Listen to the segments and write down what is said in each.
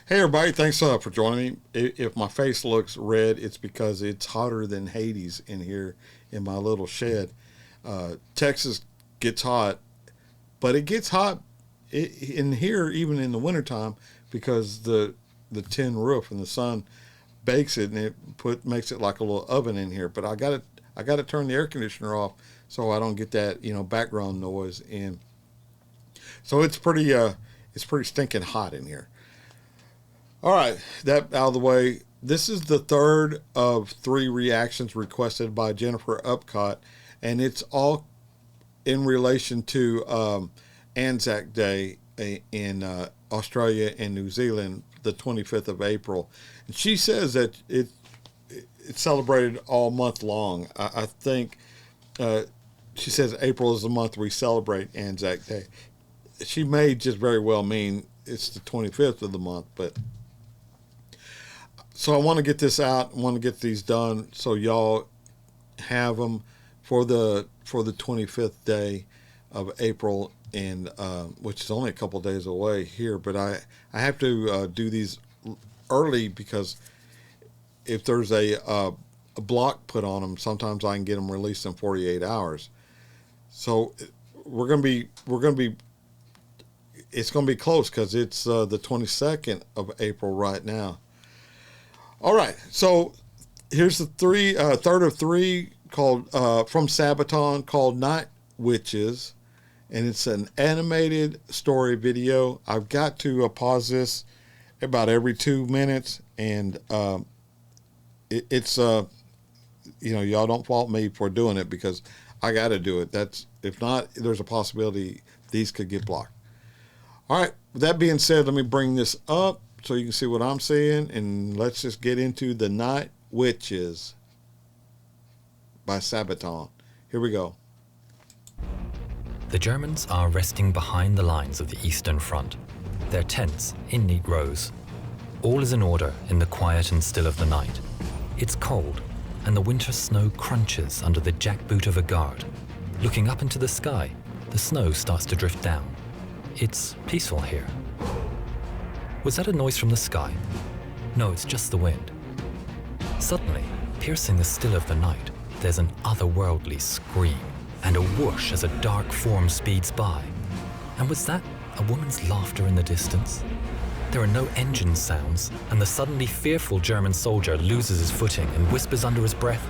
Hey everybody, thanks for joining me. If my face looks red, it's because it's hotter than Hades in here in my little shed. Texas gets hot, but it gets hot in here even in the wintertime because the tin roof and the sun bakes it and it makes it like a little oven in here. But I got to turn the air conditioner off so I don't get that background noise. And so it's pretty stinking hot in here. All right, that out of the way. This is the third of three reactions requested by Jennifer Upcott, and it's all in relation to ANZAC Day in Australia and New Zealand, the 25th of April. And she says that it's celebrated all month long. I think she says April is the month we celebrate ANZAC Day. She may just very well mean it's the 25th of the month, but so I want to get this out. I want to get these done so y'all have them for the 25th day of April, and which is only a couple days away here. But I have to do these early because if there's a block put on them, sometimes I can get them released in 48 hours. So we're gonna be it's gonna be close because it's the 22nd of April right now. All right, so here's the third of three called from Sabaton called Night Witches, and it's an animated story video. I've got to pause this about every 2 minutes, and it's y'all don't fault me for doing it because I got to do it. That's if not, there's a possibility these could get blocked. All right, with that being said, let me bring this up so you can see what I'm seeing, and let's just get into The Night Witches by Sabaton. Here we go. The Germans are resting behind the lines of the Eastern Front, their tents in neat rows. All is in order in the quiet and still of the night. It's cold, and the winter snow crunches under the jackboot of a guard. Looking up into the sky, the snow starts to drift down. It's peaceful here. Was that a noise from the sky? No, it's just the wind. Suddenly, piercing the still of the night, there's an otherworldly scream and a whoosh as a dark form speeds by. And was that a woman's laughter in the distance? There are no engine sounds, and the suddenly fearful German soldier loses his footing and whispers under his breath,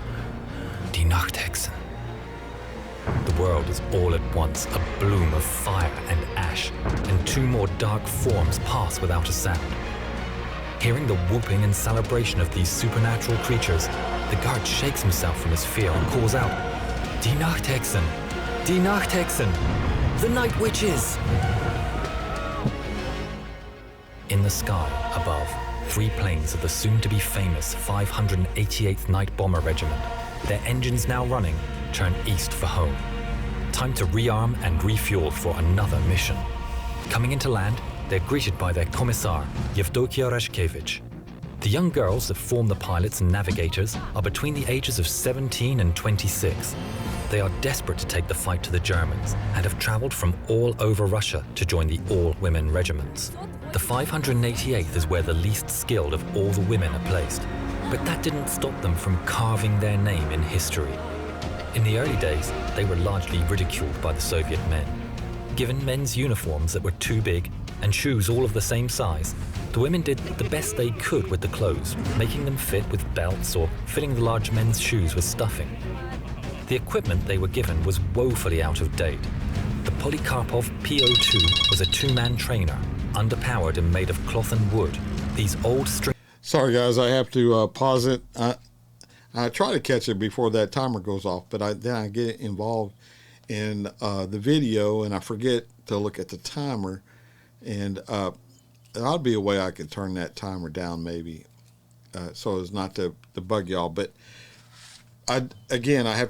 "Die Nachthexen." The world is all at once a bloom of fire and ash, and two more dark forms pass without a sound. Hearing the whooping and celebration of these supernatural creatures, the guard shakes himself from his fear and calls out, "Die Nachthexen! Die Nachthexen! The Night Witches!" In the sky above, three planes of the soon-to-be famous 588th Night Bomber Regiment, their engines now running, turn east for home. Time to rearm and refuel for another mission. Coming into land, they're greeted by their Commissar, Yevdokia Rashkevich. The young girls that form the pilots and navigators are between the ages of 17 and 26. They are desperate to take the fight to the Germans and have traveled from all over Russia to join the all-women regiments. The 588th is where the least skilled of all the women are placed, but that didn't stop them from carving their name in history. In the early days, they were largely ridiculed by the Soviet men. Given men's uniforms that were too big and shoes all of the same size, the women did the best they could with the clothes, making them fit with belts or filling the large men's shoes with stuffing. The equipment they were given was woefully out of date. The Polikarpov PO2 was a two-man trainer, underpowered and made of cloth and wood. These old string... Sorry guys, I have to pause it. I try to catch it before that timer goes off, but then I get involved in the video and I forget to look at the timer. And there ought to be a way I could turn that timer down maybe so as not to bug y'all. But I have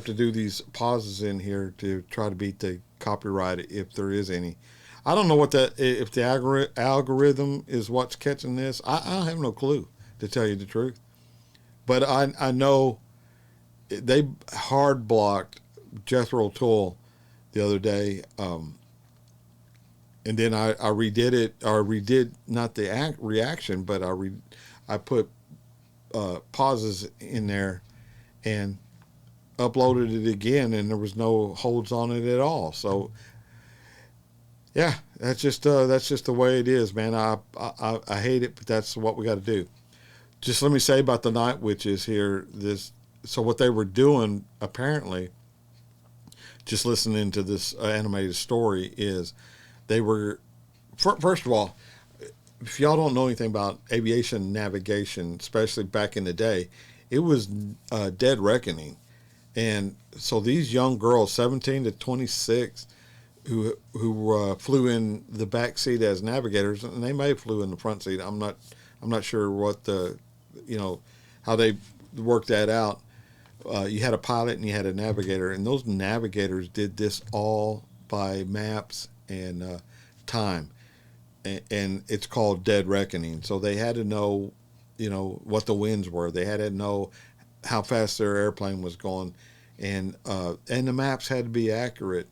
to do these pauses in here to try to beat the copyright if there is any. I don't know if the algorithm is what's catching this. I have no clue, to tell you the truth. But I know they hard blocked Jethro Tull the other day. and then I redid it, or redid not the reaction, but I put pauses in there and uploaded it again, and there was no holds on it at all. So yeah, that's just the way it is, man. I hate it, but that's what we got to do. Just let me say about the night witches here. So what they were doing, apparently, just listening to this animated story, is they were, first of all, if y'all don't know anything about aviation navigation, especially back in the day, it was dead reckoning. And so these young girls, 17 to 26, who flew in the back seat as navigators, and they may have flew in the front seat. I'm not sure what how they worked that out. You had a pilot and you had a navigator, and those navigators did this all by maps and time, and it's called dead reckoning. So they had to know, what the winds were. They had to know how fast their airplane was going, and the maps had to be accurate.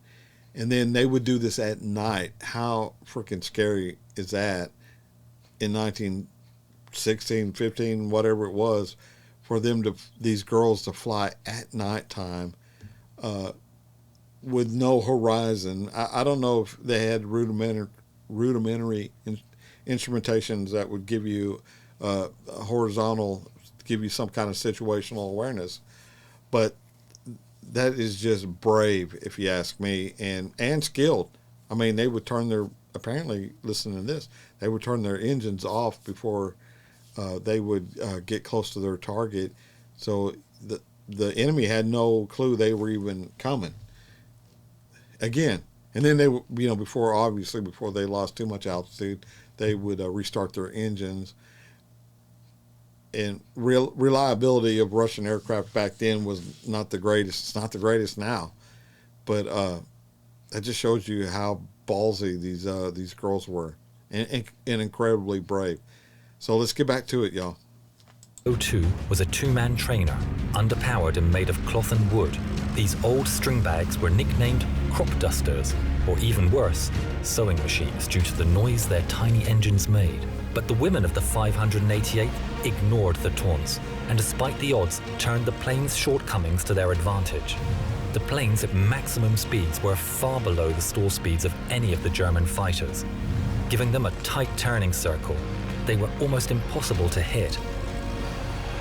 And then they would do this at night. How freaking scary is that? In 1916, 15, whatever it was, for these girls to fly at nighttime with no horizon. I don't know if they had rudimentary instrumentations that would give you horizontal, give you some kind of situational awareness, but that is just brave, if you ask me, and skilled. I mean, they would apparently, listening to this, they would turn their engines off before they would get close to their target. So the enemy had no clue they were even coming. Again, and then they, before they lost too much altitude, they would restart their engines. And reliability of Russian aircraft back then was not the greatest. It's not the greatest now, but that just shows you how ballsy these girls were, and incredibly brave. So let's get back to it, y'all. O2 was a two-man trainer, underpowered and made of cloth and wood. These old string bags were nicknamed crop dusters, or even worse, sewing machines, due to the noise their tiny engines made. But the women of the 588th ignored the taunts, and despite the odds, turned the plane's shortcomings to their advantage. The planes at maximum speeds were far below the stall speeds of any of the German fighters. Giving them a tight turning circle, they were almost impossible to hit.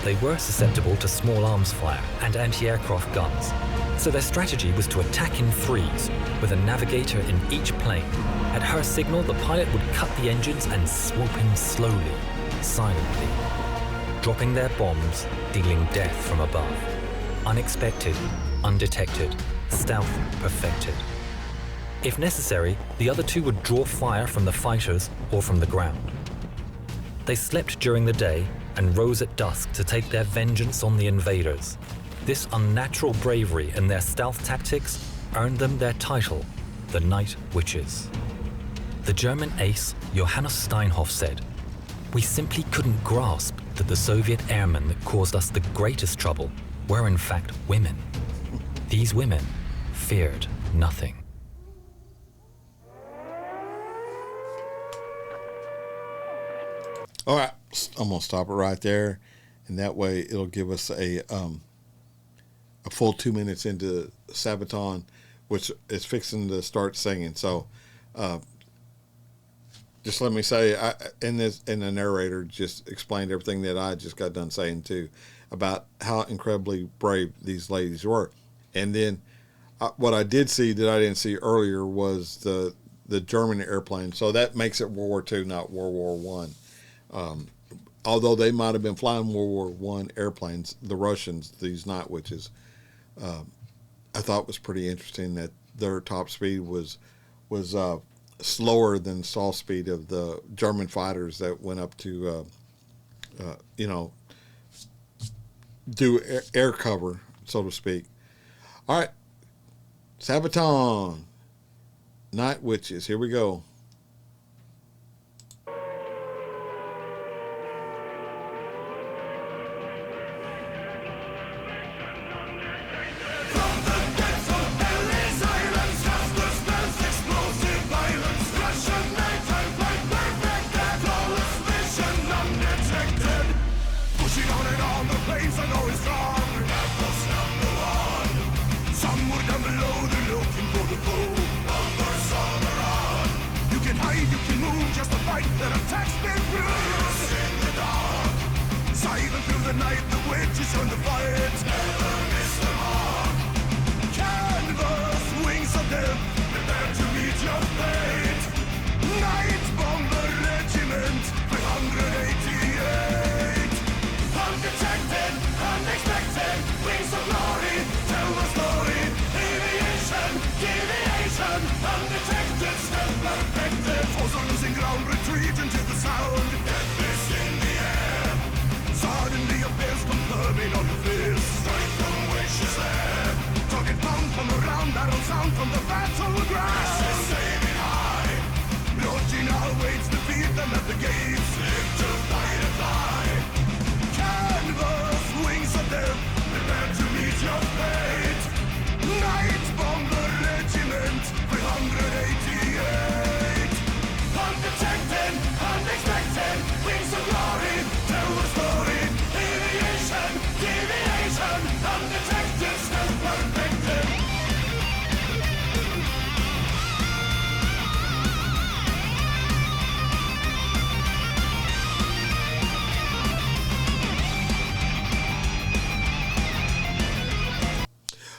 They were susceptible to small arms fire and anti-aircraft guns, so their strategy was to attack in threes, with a navigator in each plane. At her signal, the pilot would cut the engines and swoop in slowly, silently, dropping their bombs, dealing death from above. Unexpected, undetected, stealth perfected. If necessary, the other two would draw fire from the fighters or from the ground. They slept during the day and rose at dusk to take their vengeance on the invaders. This unnatural bravery and their stealth tactics earned them their title, the Night Witches. The German ace Johannes Steinhoff said, "We simply couldn't grasp that the Soviet airmen that caused us the greatest trouble were in fact women. These women feared nothing." All right, I'm gonna stop it right there, and that way it'll give us a full 2 minutes into Sabaton, which is fixing to start singing. So, just let me say, and the narrator just explained everything that I just got done saying too, about how incredibly brave these ladies were. And then what I did see that I didn't see earlier was the German airplane. So that makes it World War II, not World War One. Although they might have been flying World War One airplanes, the Russians, these Night Witches, I thought was pretty interesting that their top speed was slower than stall speed of the German fighters that went up to do air cover, so to speak. All right, Sabaton, Night Witches. Here we go. From the depths of hell, silence, cast the spells, explosive violence, Russian Pushing on and on, the flames are going strong. Battle's number one. Some were down below, they're looking for the foe. Numbers all around. You can hide, you can move, just a fight that attacks been bruised. In the dark, silent through the night, the witches on the fight. Never miss the mark. Canvas, wings of death, prepare to meet your fate. Night Bomber Regiment 588. Undetected, unexpected, wings of glory, tell the story. Aviation, deviation, undetected, stealth perfected. Foes are losing ground, retreat into the sound. Death is in the air. Suddenly appears, confirming all your fears. Straight from wishes there. Target bound from around, battle sound from the battleground. This is aiming high. Lodging awaits, defeat them at the gates. Live to fight and fly. Canvas, wings of death, prepare to meet your fate. Night Bomber Regiment 588. Undetected, unexpected, wings of glory, tell the story. Aviation, deviation, undetected, stealth perfected.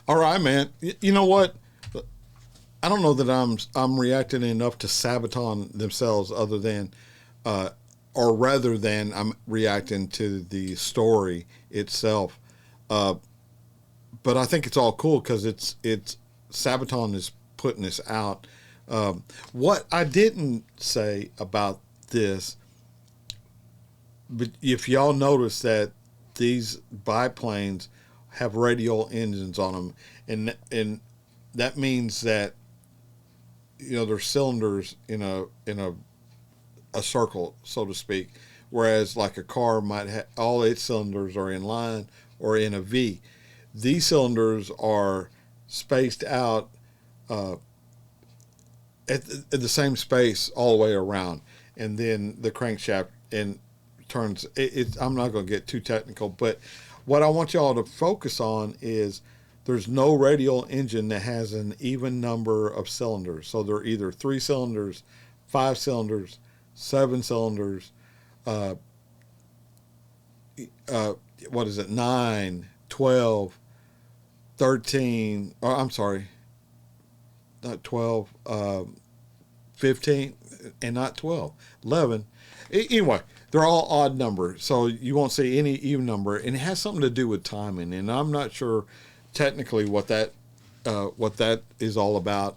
All right, man. You know what? I don't know that I'm reacting enough to Sabaton themselves, other than, or rather than I'm reacting to the story itself. But I think it's all cool because it's Sabaton is putting this out. What I didn't say about this, but if y'all notice that these biplanes have radial engines on them, and that means that, you know, they're cylinders in a circle, so to speak, whereas like a car might have all its cylinders are in line or in a V. These cylinders are spaced out at the same space all the way around, and then the crankshaft and turns. I'm not going to get too technical, but what I want y'all to focus on is there's no radial engine that has an even number of cylinders. So they're either 3 cylinders, 5 cylinders, 7 cylinders, 9, 12, 13, or I'm sorry, not 12, 15, and not 12, 11. Anyway, they're all odd numbers, so you won't see any even number, and it has something to do with timing. And I'm not sure technically what that is all about.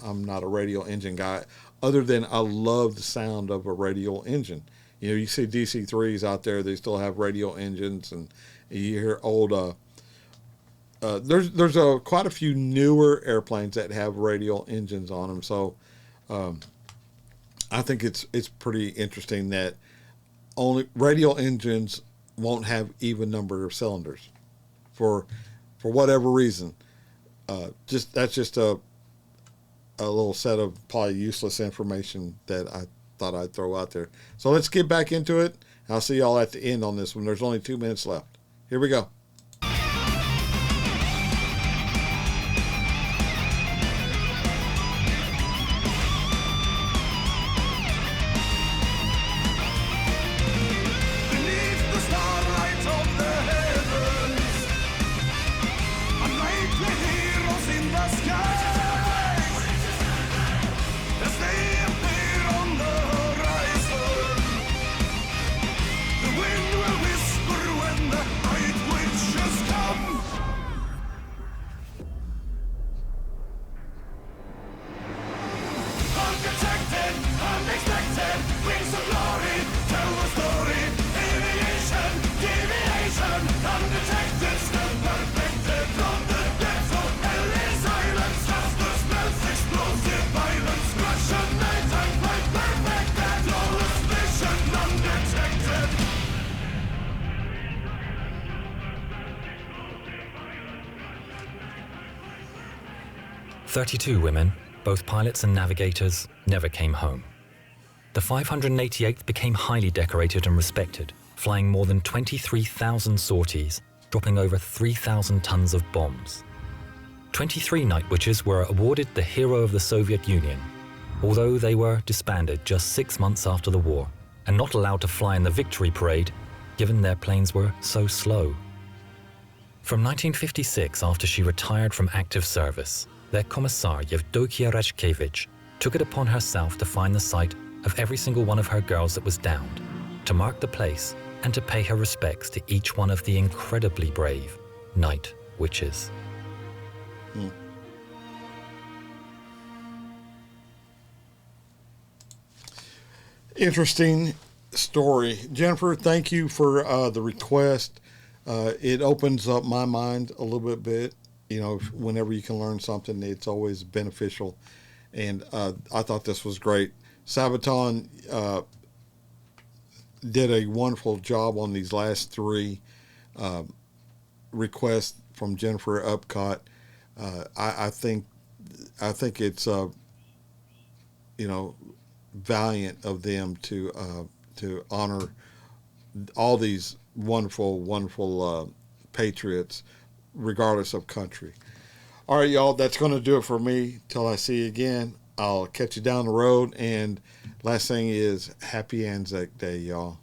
I'm not a radial engine guy, other than I love the sound of a radial engine. You know, you see DC-3s out there; they still have radial engines, and you hear old. There's quite a few newer airplanes that have radial engines on them, so I think it's pretty interesting that only radial engines won't have even number of cylinders for whatever reason. That's just a little set of probably useless information that I thought I'd throw out there. So let's get back into it. I'll see y'all at the end on this one. There's only 2 minutes left. Here we go. "32 women, both pilots and navigators, never came home. The 588th became highly decorated and respected flying more than 23,000 sorties, dropping over 3,000 tons of bombs. 23 Night Witches were awarded the Hero of the Soviet Union, although they were disbanded just 6 months after the war and not allowed to fly in the victory parade, given their planes were so slow. From 1956, after she retired from active service, their commissar Yevdokia Rashkevich took it upon herself to find the site of every single one of her girls that was downed, to mark the place and to pay her respects to each one of the incredibly brave Night Witches. Interesting story. Jennifer, thank you for the request. It opens up my mind a little bit. You know, whenever you can learn something, it's always beneficial. And I thought this was great. Sabaton did a wonderful job on these last three requests from Jennifer Upcott. I think it's valiant of them to honor all these wonderful patriots, regardless of country. All right, y'all, that's going to do it for me. Till I see you again, I'll catch you down the road. And last thing is, happy ANZAC Day, y'all.